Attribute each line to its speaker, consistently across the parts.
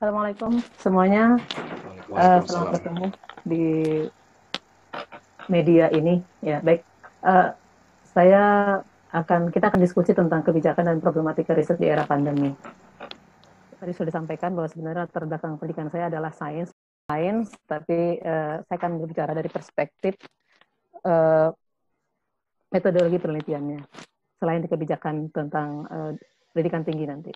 Speaker 1: Assalamualaikum semuanya. Selamat
Speaker 2: Waalaikumsalam.
Speaker 1: bertemu di media ini. Ya, baik. Eh, saya kita akan diskusi tentang kebijakan dan problematika riset di era pandemi. Tadi sudah disampaikan bahwa sebenarnya latar belakang pendidikan saya adalah sains, tapi saya akan berbicara dari perspektif eh, metodologi penelitiannya, selain di kebijakan tentang pendidikan tinggi nanti.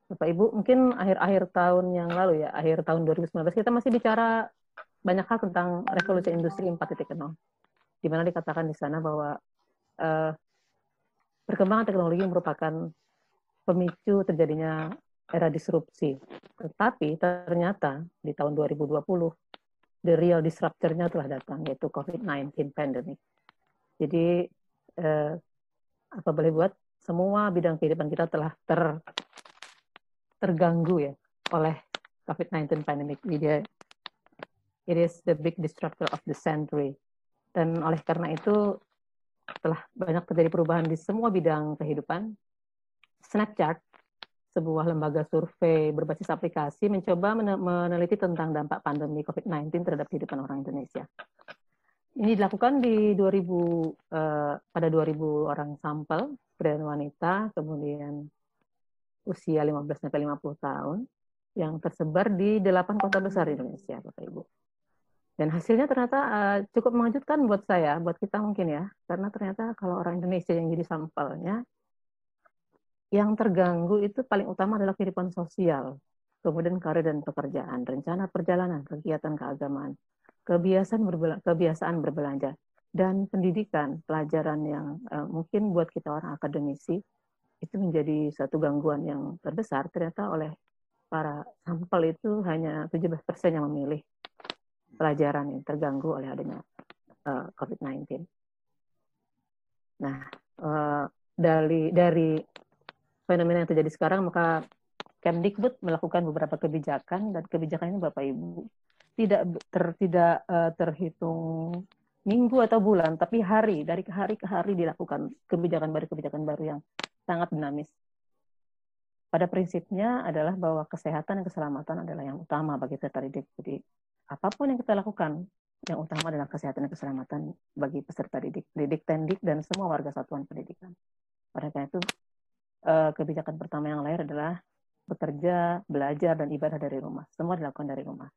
Speaker 1: Bapak Ibu, mungkin akhir-akhir tahun yang lalu ya, akhir tahun 2019 kita masih bicara banyak hal tentang revolusi industri 4.0, di mana dikatakan di sana bahwa uh, perkembangan teknologi merupakan pemicu terjadinya era disrupsi. Tetapi ternyata di tahun 2020, the real disruptor-nya telah datang, yaitu COVID-19 pandemic. Jadi, apa boleh buat, semua bidang kehidupan kita telah terganggu ya oleh COVID-19 pandemic. It is the big disruptor of the century. Dan oleh karena itu, telah banyak terjadi perubahan di semua bidang kehidupan. Snapchat, sebuah lembaga survei berbasis aplikasi, mencoba meneliti tentang dampak pandemi COVID-19 terhadap kehidupan orang Indonesia. Ini dilakukan di 2000, pada 2000 orang sampel, pria dan wanita, kemudian usia 15-50 tahun, yang tersebar di 8 kota besar di Indonesia, Bapak Ibu. Dan hasilnya ternyata cukup mengejutkan buat saya, buat kita mungkin ya, karena ternyata kalau orang Indonesia yang jadi sampelnya, yang terganggu itu paling utama adalah kehidupan sosial, kemudian karir dan pekerjaan, rencana perjalanan, kegiatan keagamaan, kebiasaan berbelanja, dan pendidikan, pelajaran yang mungkin buat kita orang akademisi itu menjadi satu gangguan yang terbesar. Ternyata oleh para sampel itu hanya 17% yang memilih pelajaran yang terganggu oleh adanya COVID-19. Nah, dari fenomena yang terjadi sekarang, maka Kemdikbud melakukan beberapa kebijakan, dan kebijakan ini Bapak Ibu tidak terhitung minggu atau bulan, tapi dari hari ke hari dilakukan kebijakan baru yang sangat dinamis. Pada prinsipnya adalah bahwa kesehatan dan keselamatan adalah yang utama bagi peserta didik. Jadi apapun yang kita lakukan, yang utama adalah kesehatan dan keselamatan bagi peserta didik, tendik, dan semua warga satuan pendidikan. Oleh karena itu, kebijakan pertama yang lahir adalah bekerja, belajar, dan ibadah dari rumah. Semua dilakukan dari rumah.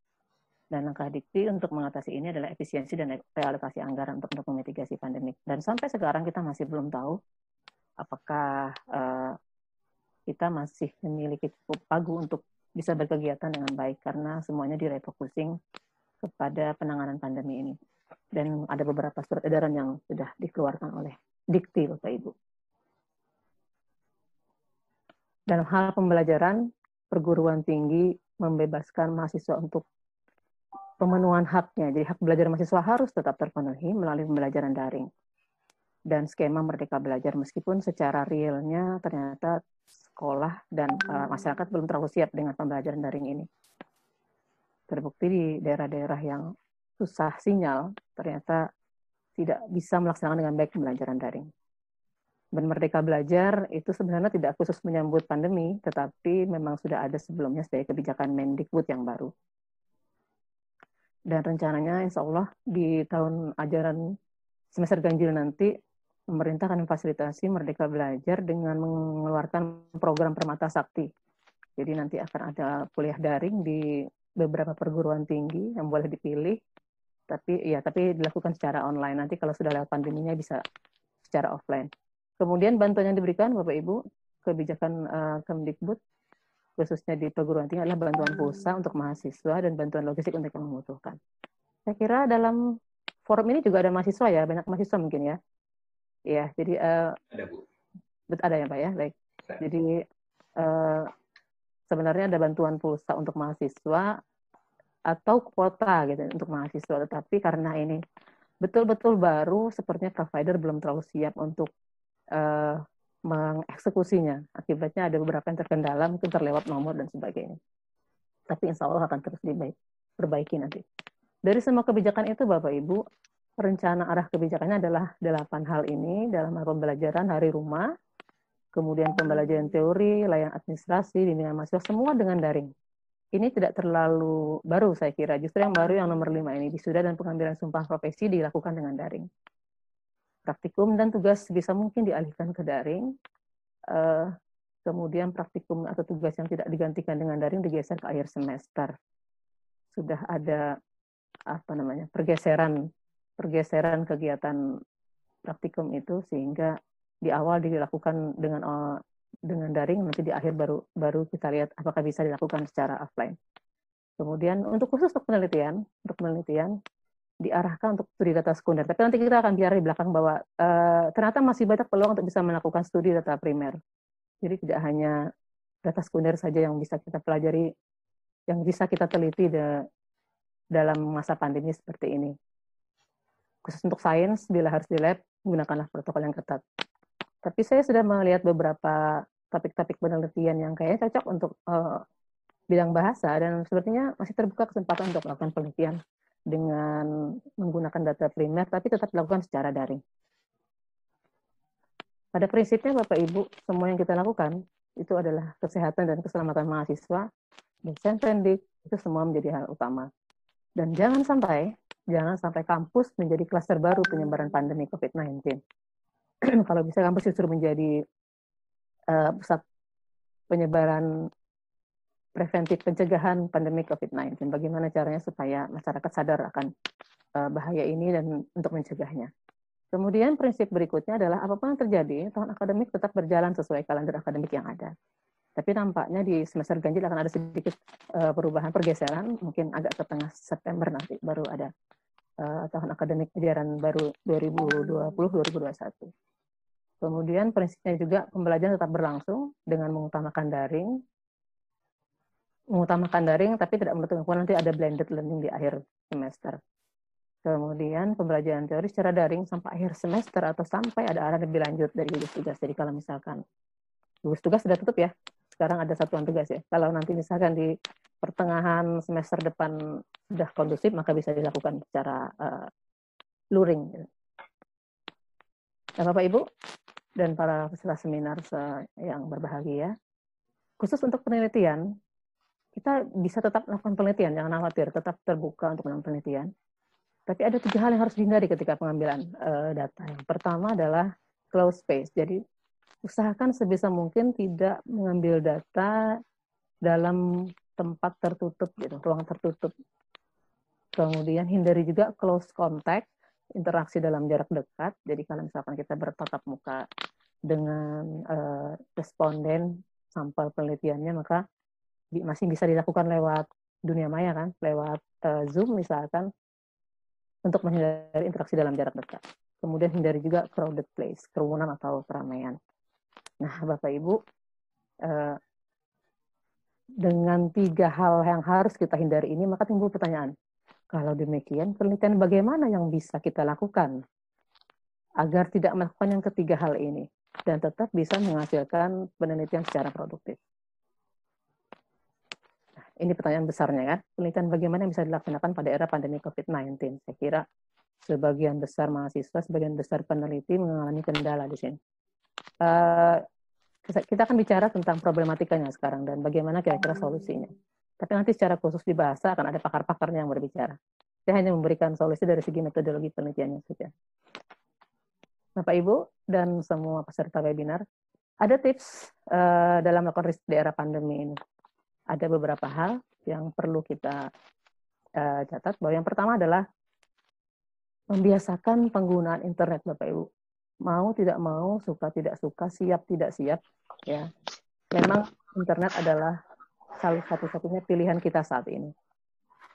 Speaker 1: Dan langkah Dikti untuk mengatasi ini adalah efisiensi dan realokasi anggaran untuk memitigasi pandemik. Dan sampai sekarang kita masih belum tahu apakah kita masih memiliki cukup pagu untuk bisa berkegiatan dengan baik, karena semuanya direfocusing kepada penanganan pandemi ini. Dan ada beberapa surat edaran yang sudah dikeluarkan oleh Dikti, Bapak Ibu. Dalam hal pembelajaran, perguruan tinggi membebaskan mahasiswa untuk pemenuhan haknya. Jadi hak belajar mahasiswa harus tetap terpenuhi melalui pembelajaran daring. Dan skema Merdeka Belajar, meskipun secara realnya ternyata sekolah dan masyarakat belum terlalu siap dengan pembelajaran daring ini. Terbukti di daerah-daerah yang susah sinyal, ternyata tidak bisa melaksanakan dengan baik pembelajaran daring. Dan Merdeka Belajar itu sebenarnya tidak khusus menyambut pandemi, tetapi memang sudah ada sebelumnya sebagai kebijakan Mendikbud yang baru. Dan rencananya insya Allah di tahun ajaran semester ganjil nanti, pemerintah akan memfasilitasi Merdeka Belajar dengan mengeluarkan program Permata Sakti. Jadi nanti akan ada kuliah daring di beberapa perguruan tinggi yang boleh dipilih, tapi dilakukan secara online. Nanti kalau sudah lewat pandeminya bisa secara offline. Kemudian bantuan yang diberikan Bapak Ibu, kebijakan Kemdikbud khususnya di perguruan tinggi adalah bantuan pulsa untuk mahasiswa dan bantuan logistik untuk yang membutuhkan. Saya kira dalam forum ini juga ada mahasiswa ya, banyak mahasiswa mungkin ya. Ya, jadi
Speaker 2: Ada Bu.
Speaker 1: ada ya Pak ya, baik. Jadi sebenarnya ada bantuan pulsa untuk mahasiswa atau kuota gitu untuk mahasiswa, tetapi karena ini betul-betul baru, sepertinya provider belum terlalu siap untuk mengeksekusinya. Akibatnya ada beberapa yang terkendala, mungkin terlewat nomor dan sebagainya. Tapi insya Allah akan terus diperbaiki nanti. Dari semua kebijakan itu, Bapak Ibu, rencana arah kebijakannya adalah 8 hal ini dalam hal pembelajaran hari rumah, kemudian pembelajaran teori, layanan administrasi, bimbingan mahasiswa, semua dengan daring. ini tidak terlalu baru saya kira. Justru yang baru yang nomor 5 ini, wisuda dan pengambilan sumpah profesi dilakukan dengan daring. Praktikum dan tugas bisa mungkin dialihkan ke daring. Kemudian praktikum atau tugas yang tidak digantikan dengan daring digeser ke akhir semester. Sudah ada pergeseran kegiatan praktikum itu sehingga di awal dilakukan dengan daring, nanti di akhir baru kita lihat apakah bisa dilakukan secara offline. Kemudian untuk khusus untuk penelitian diarahkan untuk studi data sekunder. Tapi nanti kita akan bicara di belakang bahwa ternyata masih banyak peluang untuk bisa melakukan studi data primer. Jadi tidak hanya data sekunder saja yang bisa kita pelajari, yang bisa kita teliti dalam masa pandemi seperti ini. Khusus untuk sains, bila harus di lab, gunakanlah protokol yang ketat. Tapi saya sudah melihat beberapa topik-topik penelitian yang kayaknya cocok untuk bidang bahasa, dan sepertinya masih terbuka kesempatan untuk melakukan penelitian dengan menggunakan data primer, tapi tetap dilakukan secara daring. Pada prinsipnya, Bapak Ibu, semua yang kita lakukan itu adalah kesehatan dan keselamatan mahasiswa, dosen pendidik, itu semua menjadi hal utama. Dan jangan sampai kampus menjadi klaster baru penyebaran pandemi COVID-19. Kalau bisa kampus justru menjadi pusat penyebaran preventif pencegahan pandemi COVID-19. Bagaimana caranya supaya masyarakat sadar akan bahaya ini dan untuk mencegahnya. Kemudian prinsip berikutnya adalah apapun yang terjadi, tahun akademik tetap berjalan sesuai kalender akademik yang ada. Tapi nampaknya di semester ganjil akan ada sedikit perubahan, pergeseran, mungkin agak ke tengah September nanti baru ada tahun akademik ajaran baru 2020-2021. Kemudian prinsipnya juga pembelajaran tetap berlangsung dengan mengutamakan daring, tapi tidak menutup kemungkinan nanti ada blended learning di akhir semester. Kemudian pembelajaran teori secara daring sampai akhir semester atau sampai ada arahan lebih lanjut dari gugus tugas. Jadi kalau misalkan gugus tugas sudah tutup ya, sekarang ada satuan tugas ya. Kalau nanti misalkan di pertengahan semester depan sudah kondusif, maka bisa dilakukan secara luring. Nah, Bapak Ibu dan para peserta seminar yang berbahagia, khusus untuk penelitian, kita bisa tetap melakukan penelitian, jangan khawatir, tetap terbuka untuk melakukan penelitian. Tapi ada 3 hal yang harus dihindari ketika pengambilan data. Yang pertama adalah closed space. Jadi usahakan sebisa mungkin tidak mengambil data dalam tempat tertutup, gitu, ruang tertutup. Kemudian hindari juga close contact, interaksi dalam jarak dekat. Jadi kalau misalkan kita bertatap muka dengan responden sampel penelitiannya, maka masih bisa dilakukan lewat dunia maya kan, lewat Zoom misalkan, untuk menghindari interaksi dalam jarak dekat. Kemudian hindari juga crowded place, kerumunan atau keramaian. Nah, Bapak Ibu, dengan 3 hal yang harus kita hindari ini, maka timbul pertanyaan, kalau demikian, penelitian bagaimana yang bisa kita lakukan agar tidak melakukan yang ketiga hal ini dan tetap bisa menghasilkan penelitian secara produktif? Ini pertanyaan besarnya kan, penelitian bagaimana yang bisa dilaksanakan pada era pandemi COVID-19. Saya kira sebagian besar mahasiswa, sebagian besar peneliti mengalami kendala di sini. Kita akan bicara tentang problematikanya sekarang dan bagaimana kira-kira solusinya. Tapi nanti secara khusus di bahasa akan ada pakar-pakarnya yang berbicara. Saya hanya memberikan solusi dari segi metodologi penelitiannya saja. Bapak Ibu dan semua peserta webinar, ada tips dalam melakukan riset di era pandemi ini. Ada beberapa hal yang perlu kita catat, bahwa yang pertama adalah membiasakan penggunaan internet, Bapak Ibu. Mau tidak mau, suka tidak suka, siap tidak siap, ya. Memang internet adalah salah satu-satunya pilihan kita saat ini.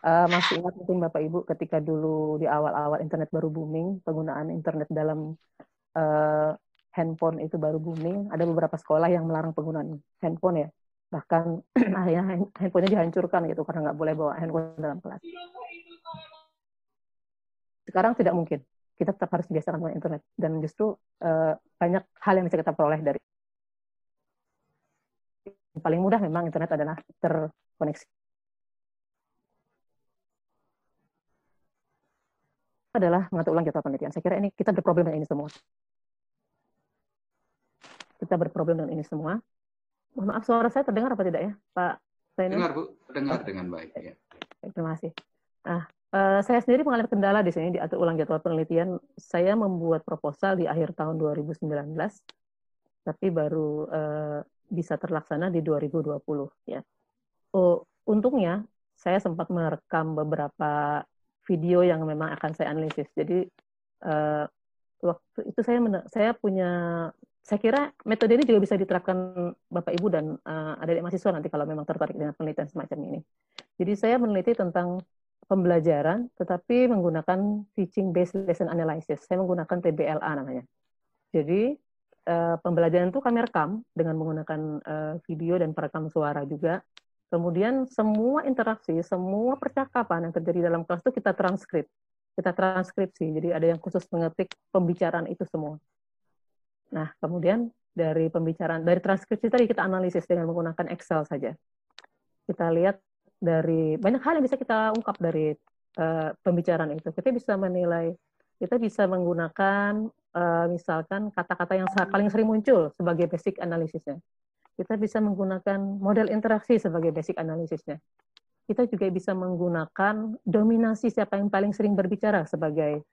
Speaker 1: Masih ingat mungkin Bapak Ibu ketika dulu di awal-awal internet baru booming, penggunaan internet dalam handphone itu baru booming, ada beberapa sekolah yang melarang penggunaan handphone ya. Bahkan akhirnya handphonenya dihancurkan gitu karena nggak boleh bawa handphone dalam kelas. Sekarang tidak mungkin. Kita tetap harus biasakan menggunakan internet. Dan justru banyak hal yang bisa kita peroleh dari. Yang paling mudah memang internet adalah terkoneksi. Adalah mengatur ulang jadwal penelitian. Saya kira ini kita berproblem dengan ini semua. Kita berproblem dengan ini semua. Mohon maaf, suara saya terdengar apa tidak ya, Pak
Speaker 2: Dengar, Bu. Dengar dengan baik. Ya.
Speaker 1: Terima kasih. Nah, saya sendiri mengalami kendala di sini, diatur ulang jadwal penelitian. Saya membuat proposal di akhir tahun 2019, tapi baru bisa terlaksana di 2020. Ya. Untungnya, saya sempat merekam beberapa video yang memang akan saya analisis. Jadi, waktu itu saya punya, saya kira metode ini juga bisa diterapkan Bapak Ibu dan adik-adik mahasiswa nanti kalau memang tertarik dengan penelitian semacam ini. Jadi saya meneliti tentang pembelajaran, tetapi menggunakan teaching based lesson analysis. Saya menggunakan TBLA namanya. Jadi pembelajaran itu kami rekam dengan menggunakan video dan perekam suara juga. Kemudian semua interaksi, semua percakapan yang terjadi dalam kelas itu kita transkrip. Kita transkripsi, jadi ada yang khusus mengetik pembicaraan itu semua. Nah, kemudian dari transkripsi tadi kita analisis dengan menggunakan Excel saja. Kita lihat dari banyak hal yang bisa kita ungkap dari pembicaraan itu. Kita bisa menilai, kita bisa menggunakan misalkan kata-kata yang paling sering muncul sebagai basic analisisnya. Kita bisa menggunakan model interaksi sebagai basic analisisnya. Kita juga bisa menggunakan dominasi siapa yang paling sering berbicara sebagai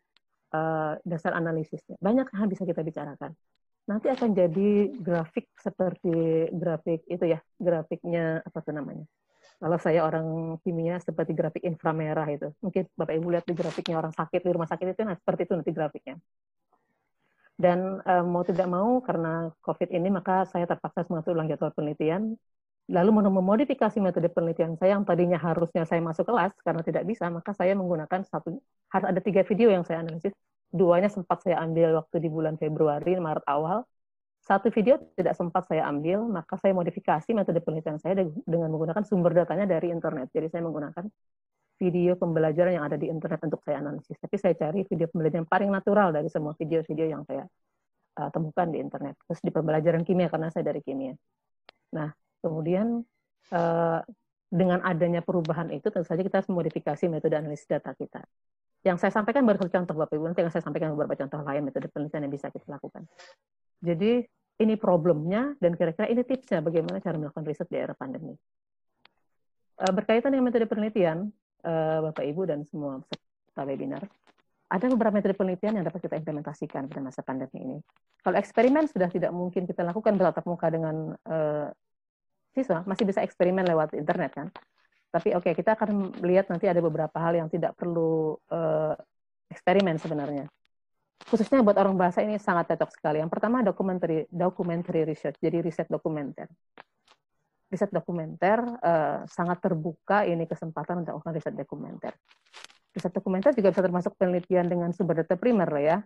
Speaker 1: dasar analisisnya. Banyak hal bisa kita bicarakan. Nanti akan jadi grafik seperti grafik itu ya, grafiknya apa tuh namanya? Kalau saya orang kimia seperti grafik inframerah itu. Mungkin Bapak Ibu lihat di grafiknya orang sakit di rumah sakit itu, nah seperti itu nanti grafiknya. Dan mau tidak mau karena COVID ini maka saya terpaksa mengatur ulang jadwal penelitian. Lalu memodifikasi metode penelitian saya yang tadinya harusnya saya masuk kelas karena tidak bisa, maka saya menggunakan harus ada 3 video yang saya analisis. 2-nya sempat saya ambil waktu di bulan Februari, Maret awal. 1 video tidak sempat saya ambil, maka saya modifikasi metode penelitian saya dengan menggunakan sumber datanya dari internet. Jadi saya menggunakan video pembelajaran yang ada di internet untuk saya analisis. Tapi saya cari video pembelajaran yang paling natural dari semua video-video yang saya temukan di internet. Terus di pembelajaran kimia karena saya dari kimia. Nah, kemudian dengan adanya perubahan itu tentu saja kita harus memodifikasi metode analisis data kita. Yang saya sampaikan baru contoh Bapak Ibu, nanti yang saya sampaikan beberapa contoh lain metode penelitian yang bisa kita lakukan. Jadi ini problemnya dan kira-kira ini tipsnya bagaimana cara melakukan riset di era pandemi. Berkaitan dengan metode penelitian, Bapak Ibu dan semua peserta webinar, ada beberapa metode penelitian yang dapat kita implementasikan pada masa pandemi ini. Kalau eksperimen sudah tidak mungkin kita lakukan bertatap muka dengan siswa, masih bisa eksperimen lewat internet kan. Tapi oke, kita akan melihat nanti ada beberapa hal yang tidak perlu eksperimen sebenarnya. Khususnya buat orang bahasa ini sangat cocok sekali. Yang pertama documentary research, jadi riset dokumenter. Riset dokumenter sangat terbuka ini kesempatan untuk melakukan riset dokumenter. Riset dokumenter juga bisa termasuk penelitian dengan sumber data primer ya.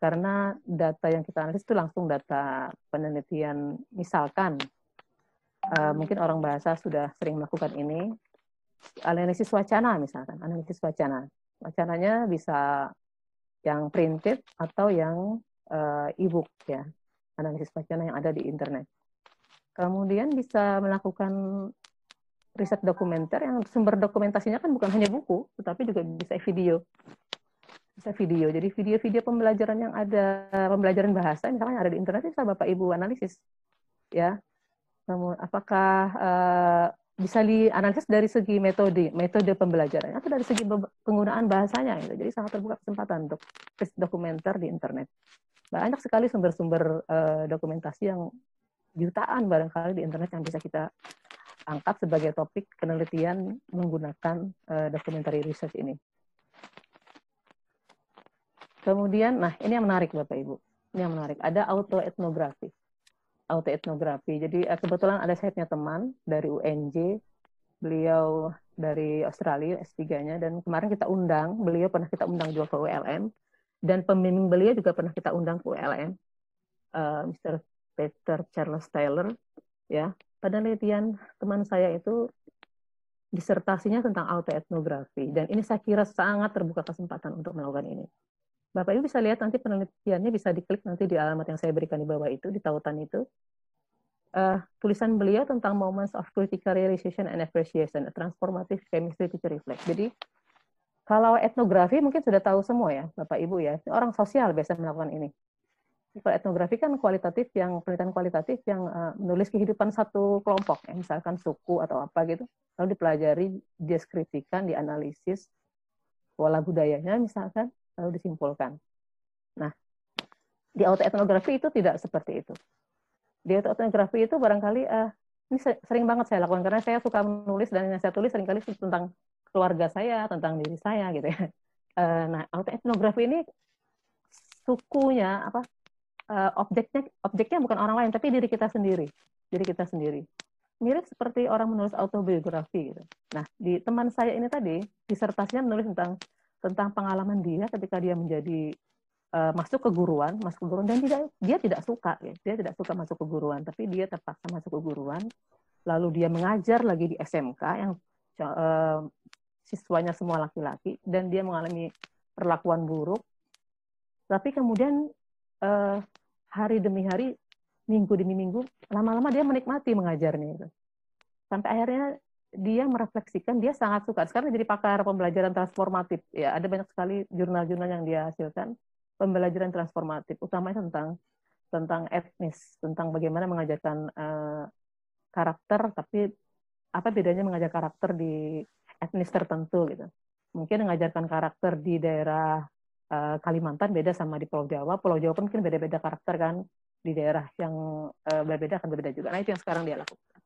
Speaker 1: Karena data yang kita analisis itu langsung data penelitian, misalkan mungkin orang bahasa sudah sering melakukan ini, analisis wacana misalkan, analisis wacana. Wacananya bisa yang printed atau yang e-book ya, analisis wacana yang ada di internet. Kemudian bisa melakukan riset dokumenter yang sumber dokumentasinya kan bukan hanya buku, tetapi juga bisa video. Bisa video. Jadi video-video pembelajaran yang ada, pembelajaran bahasa misalnya ada di internet bisa Bapak Ibu analisis. Ya. Namun apakah bisa dianalisis dari segi metode pembelajaran atau dari segi penggunaan bahasanya gitu. Jadi sangat terbuka kesempatan untuk dokumenter di internet. Banyak sekali sumber-sumber dokumentasi yang jutaan barangkali di internet yang bisa kita angkat sebagai topik penelitian menggunakan documentary research ini. Kemudian, nah ini yang menarik Bapak Ibu. Ini yang menarik. Ada autoetnografi. Autoetnografi. Jadi kebetulan ada saya punya teman dari UNJ, beliau dari Australia S3-nya, dan kemarin kita undang, beliau pernah kita undang juga ke ULM, dan pembimbing beliau juga pernah kita undang ke ULM, Mr. Peter Charles Taylor, ya. Penelitian teman saya itu disertasinya tentang autoetnografi, dan ini saya kira sangat terbuka kesempatan untuk melakukan ini. Bapak Ibu bisa lihat nanti penelitiannya bisa diklik nanti di alamat yang saya berikan di bawah itu, di tautan itu. Tulisan beliau tentang moments of critical realization and appreciation, a transformative chemistry to reflect. Jadi kalau etnografi mungkin sudah tahu semua ya Bapak Ibu ya, orang sosial biasa melakukan ini. Kalau etnografi kan kualitatif, yang penelitian kualitatif yang menulis kehidupan satu kelompok, ya, misalkan suku atau apa gitu, lalu dipelajari, deskripsikan, dianalisis pola budayanya misalkan, lalu disimpulkan. Nah, di autoetnografi itu tidak seperti itu. Di autoetnografi itu barangkali ini sering banget saya lakukan karena saya suka menulis dan yang saya tulis seringkali tentang keluarga saya, tentang diri saya gitu ya. Nah, autoetnografi ini sukunya apa objeknya bukan orang lain tapi diri kita sendiri. Diri kita sendiri. Mirip seperti orang menulis autobiografi gitu. Nah, di teman saya ini tadi disertasinya menulis tentang pengalaman dia ketika dia menjadi masuk keguruan dan dia tidak suka ya. Dia tidak suka masuk keguruan, tapi dia terpaksa masuk keguruan. Lalu dia mengajar lagi di SMK yang siswanya semua laki-laki dan dia mengalami perlakuan buruk. Tapi kemudian hari demi hari, minggu demi minggu, lama-lama dia menikmati mengajarnya itu. Sampai akhirnya dia merefleksikan, dia sangat suka. Sekarang jadi pakar pembelajaran transformatif. Ya, ada banyak sekali jurnal-jurnal yang dia hasilkan pembelajaran transformatif, utamanya tentang etnis, tentang bagaimana mengajarkan karakter, tapi apa bedanya mengajar karakter di etnis tertentu gitu. Mungkin mengajarkan karakter di daerah Kalimantan beda sama di Pulau Jawa. Pulau Jawa pun mungkin beda-beda karakter kan, di daerah yang berbeda akan berbeda juga. Nah, itu yang sekarang dia lakukan.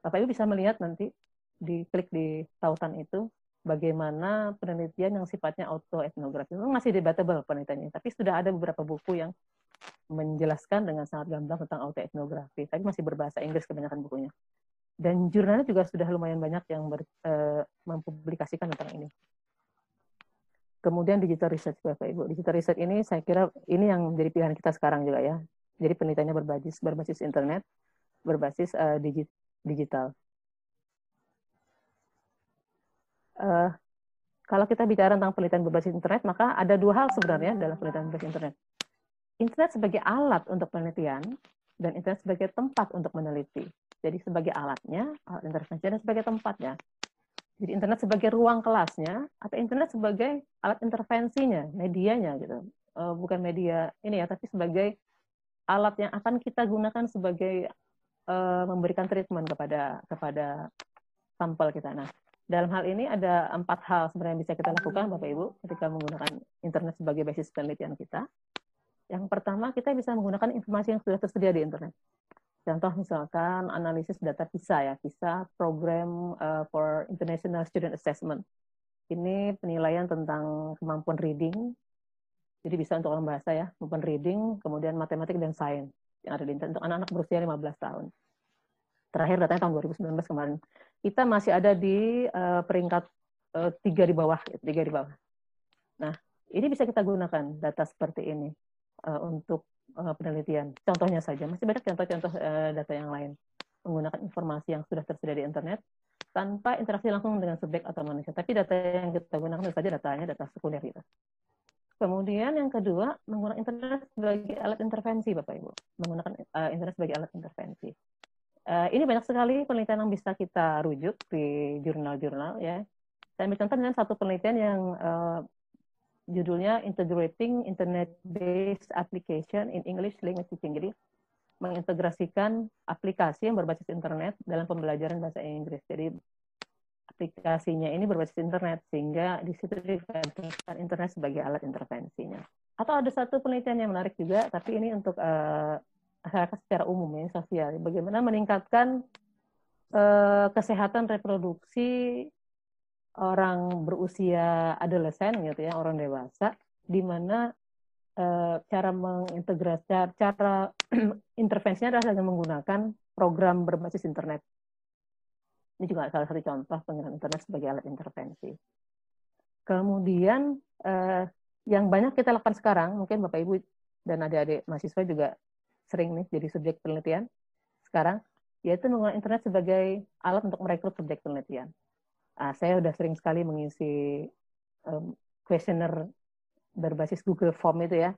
Speaker 1: Bapak Ibu bisa melihat nanti, diklik di tautan itu, bagaimana penelitian yang sifatnya autoetnografi. Itu masih debatable penelitiannya, tapi sudah ada beberapa buku yang menjelaskan dengan sangat gamblang tentang autoetnografi, tapi masih berbahasa Inggris kebanyakan bukunya. Dan jurnalnya juga sudah lumayan banyak yang mempublikasikan tentang ini. Kemudian digital research, Bapak Ibu. Digital research ini saya kira ini yang menjadi pilihan kita sekarang juga ya. Jadi penelitiannya berbasis internet, berbasis digital. Kalau kita bicara tentang penelitian berbasis internet, maka ada dua hal sebenarnya dalam penelitian berbasis internet. Internet sebagai alat untuk penelitian, dan internet sebagai tempat untuk meneliti. Jadi sebagai alatnya, alat intervensi, dan sebagai tempatnya. Jadi internet sebagai ruang kelasnya, atau internet sebagai alat intervensinya, medianya gitu. Bukan media ini ya, tapi sebagai alat yang akan kita gunakan sebagai memberikan treatment kepada sampel kita. Nah, dalam hal ini ada 4 hal sebenarnya yang bisa kita lakukan, Bapak Ibu, ketika menggunakan internet sebagai basis penelitian kita. Yang pertama, kita bisa menggunakan informasi yang sudah tersedia di internet. Contoh misalkan analisis data PISA ya, PISA Program for International Student Assessment. Ini penilaian tentang kemampuan reading. Jadi bisa untuk orang bahasa ya, kemampuan reading, kemudian matematik dan sains yang ada di internet untuk anak-anak berusia 15 tahun. Terakhir datanya tahun 2019 kemarin. Kita masih ada di peringkat 3 di bawah. Nah, ini bisa kita gunakan data seperti ini untuk penelitian. Contohnya saja, masih banyak contoh-contoh data yang lain. Menggunakan informasi yang sudah tersedia di internet tanpa interaksi langsung dengan subjek atau manusia. Tapi data yang kita gunakan tentu saja data sekunder itu. Kemudian yang kedua, menggunakan internet sebagai alat intervensi, Bapak Ibu. Menggunakan internet sebagai alat intervensi. Ini banyak sekali penelitian yang bisa kita rujuk di jurnal-jurnal ya. Saya ambil contoh dengan satu penelitian yang judulnya Integrating Internet-Based Application in English Language Teaching. Jadi mengintegrasikan aplikasi yang berbasis internet dalam pembelajaran bahasa Inggris. Jadi aplikasinya ini berbasis internet sehingga di situ dikatakan internet sebagai alat intervensinya. Atau ada satu penelitian yang menarik juga, tapi ini untuk masyarakat secara umum ya, sosial. Bagaimana meningkatkan kesehatan reproduksi orang berusia adolesen gitu ya, orang dewasa, di mana cara mengintegrasi, cara intervensinya adalah dengan menggunakan program berbasis internet. Ini juga salah satu contoh penggunaan internet sebagai alat intervensi. Kemudian yang banyak kita lakukan sekarang, mungkin Bapak Ibu dan adik-adik mahasiswa juga sering nih jadi subjek penelitian sekarang, yaitu menggunakan internet sebagai alat untuk merekrut subjek penelitian. Saya sudah sering sekali mengisi kuesioner berbasis Google Form itu ya.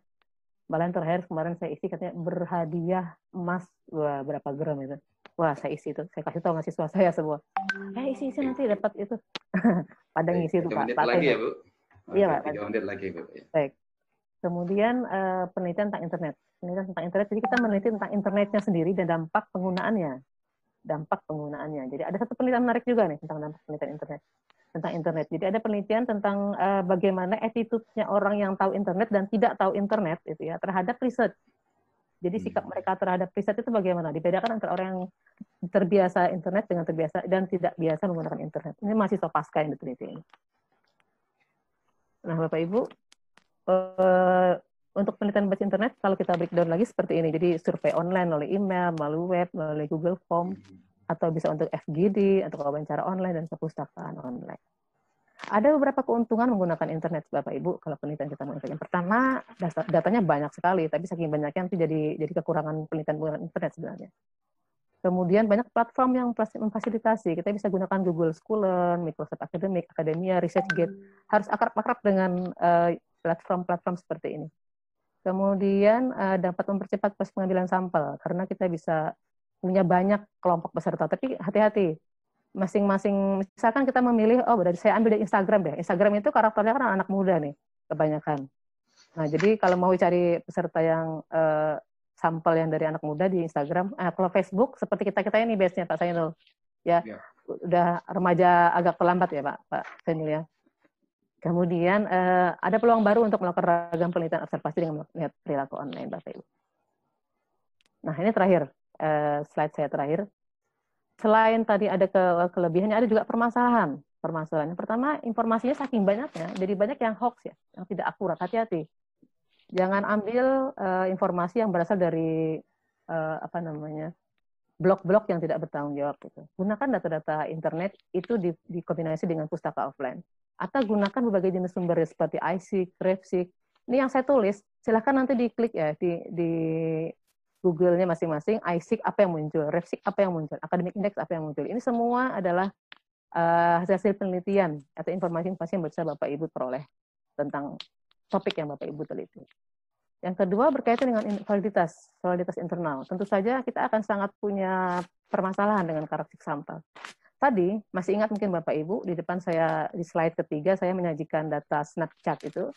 Speaker 1: Bahkan terakhir kemarin saya isi katanya berhadiah emas, wah berapa gram itu. Wah saya isi itu, saya kasih tahu mahasiswa saya semua. Isi nanti dapat itu. Pada ngisi itu Pak.
Speaker 2: 3 menit lagi ya Bu?
Speaker 1: Iya Pak.
Speaker 2: 3 menit lagi Bu.
Speaker 1: Baik. Kemudian penelitian tentang internet. Penelitian tentang internet, jadi kita meneliti tentang internetnya sendiri dan dampak penggunaannya. Jadi ada satu penelitian menarik juga nih tentang dampak penelitian tentang internet. Jadi ada penelitian tentang bagaimana attitude-nya orang yang tahu internet dan tidak tahu internet itu ya terhadap riset. Jadi sikap mereka terhadap riset itu bagaimana? Dibedakan antara orang yang terbiasa internet dengan terbiasa dan tidak biasa menggunakan internet. Ini mahasiswa pasca yang diteliti. Nah, Bapak Ibu, untuk penelitian berbasis internet, kalau kita breakdown lagi seperti ini. Jadi survei online melalui email, melalui web, melalui Google Form, atau bisa untuk FGD, atau wawancara online, dan perpustakaan online. Ada beberapa keuntungan menggunakan internet, Bapak Ibu, kalau penelitian kita menggunakan. Yang pertama, datanya banyak sekali, tapi saking banyaknya nanti jadi kekurangan penelitian menggunakan internet sebenarnya. Kemudian banyak platform yang memfasilitasi. Kita bisa gunakan Google Scholar, Microsoft Academic, Academia, ResearchGate. Harus akrab-akrab dengan platform-platform seperti ini. Kemudian dapat mempercepat proses pengambilan sampel, karena kita bisa punya banyak kelompok peserta. Tapi hati-hati, masing-masing, misalkan kita memilih, berarti saya ambil dari Instagram deh. Instagram itu karakternya kan anak muda nih, kebanyakan. Nah, jadi kalau mau cari peserta yang sampel yang dari anak muda di Instagram, kalau Facebook seperti kita ini biasanya Pak Zainul, ya udah remaja agak terlambat ya Pak Zainul ya. Kemudian ada peluang baru untuk melakukan ragam penelitian observasi dengan melihat perilaku online Bapak Ibu. Nah ini terakhir, slide saya terakhir. Selain tadi ada kelebihannya, ada juga permasalahan. Permasalahannya pertama, informasinya saking banyaknya, jadi banyak yang hoax ya, yang tidak akurat. Hati-hati. Jangan ambil informasi yang berasal dari blog-blog yang tidak bertanggung jawab. Gitu. Gunakan data-data internet itu dikombinasi dengan pustaka offline. Atau gunakan berbagai jenis sumber seperti iSeek, RefSeek. Ini yang saya tulis, silahkan nanti diklik ya di Google-nya masing-masing, iSeek apa yang muncul, RefSeek apa yang muncul, Academic Index apa yang muncul. Ini semua adalah hasil penelitian atau informasi-informasi yang bisa Bapak Ibu peroleh tentang topik yang Bapak Ibu teliti. Yang kedua berkaitan dengan validitas internal. Tentu saja kita akan sangat punya permasalahan dengan karakteristik sampel. Tadi, masih ingat mungkin Bapak Ibu, di depan saya, di slide ketiga, saya menyajikan data Snapchat itu.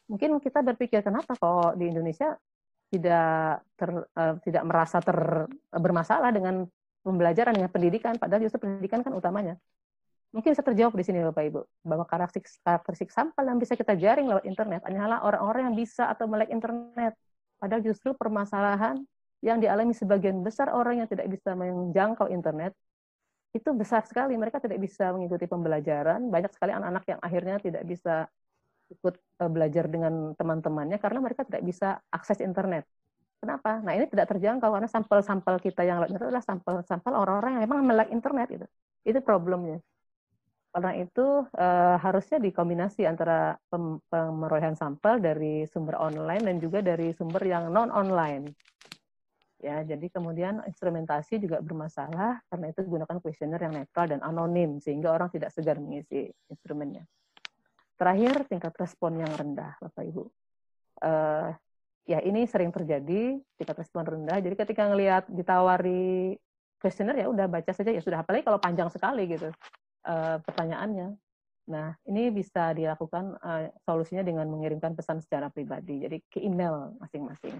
Speaker 1: Mungkin kita berpikir, kenapa kok di Indonesia tidak merasa bermasalah dengan pembelajaran, dengan pendidikan, padahal justru pendidikan kan utamanya. Mungkin bisa terjawab di sini Bapak Ibu, bahwa karakteristik sampel yang bisa kita jaring lewat internet hanyalah orang-orang yang bisa atau melek internet. Padahal justru permasalahan yang dialami sebagian besar orang yang tidak bisa menjangkau internet, itu besar sekali. Mereka tidak bisa mengikuti pembelajaran. Banyak sekali anak-anak yang akhirnya tidak bisa ikut belajar dengan teman-temannya karena mereka tidak bisa akses internet. Kenapa? Nah ini tidak terjangkau karena sampel-sampel kita yang lewat internet adalah sampel-sampel orang-orang yang memang melek internet. Itu problemnya. Karena itu harusnya dikombinasi antara pemerolehan sampel dari sumber online dan juga dari sumber yang non-online. Ya, jadi kemudian instrumentasi juga bermasalah karena itu gunakan kuesioner yang netral dan anonim sehingga orang tidak segan mengisi instrumennya. Terakhir, tingkat respon yang rendah, Bapak Ibu. Ya ini sering terjadi, tingkat respon rendah. Jadi ketika ngelihat ditawari kuesioner ya udah baca saja ya sudah, apalagi kalau panjang sekali gitu. Pertanyaannya. Nah, ini bisa dilakukan solusinya dengan mengirimkan pesan secara pribadi, jadi ke email masing-masing.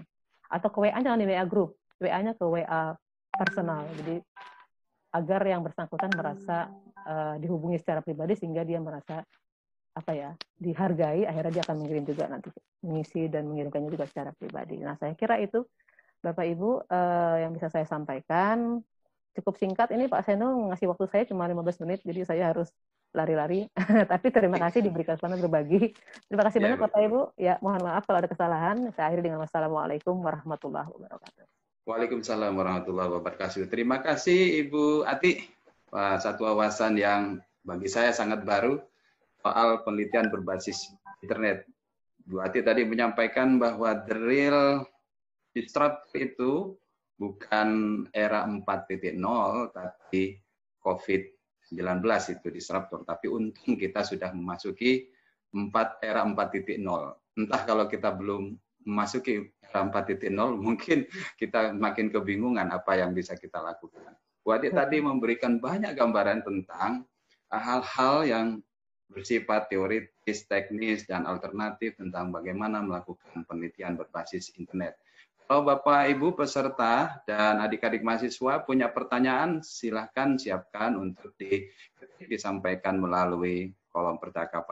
Speaker 1: Atau ke WA, jangan di WA group, WA-nya ke WA personal, jadi agar yang bersangkutan merasa dihubungi secara pribadi sehingga dia merasa dihargai, akhirnya dia akan mengirim juga nanti, mengisi dan mengirimkannya juga secara pribadi. Nah, saya kira itu Bapak Ibu yang bisa saya sampaikan. Cukup singkat ini Pak Seno ngasih waktu saya cuma 15 menit, jadi saya harus lari-lari. Tapi terima kasih diberi kesempatan berbagi. Terima kasih banyak Bapak Ibu. Ya, mohon maaf kalau ada kesalahan. Saya akhiri dengan wassalamualaikum warahmatullahi wabarakatuh.
Speaker 2: Waalaikumsalam warahmatullahi wabarakatuh. Terima kasih Ibu Ati, satu wawasan yang bagi saya sangat baru soal penelitian berbasis internet. Bu Ati tadi menyampaikan bahwa the real disruptor itu bukan era 4.0, tapi COVID-19 itu disruptor. Tapi untung kita sudah memasuki era 4.0. Entah kalau kita belum memasuki era 4.0, mungkin kita makin kebingungan apa yang bisa kita lakukan. Bu Adi tadi memberikan banyak gambaran tentang hal-hal yang bersifat teoritis, teknis, dan alternatif tentang bagaimana melakukan penelitian berbasis internet. Kalau Bapak, Ibu peserta dan adik-adik mahasiswa punya pertanyaan, silahkan siapkan untuk disampaikan melalui kolom percakapan.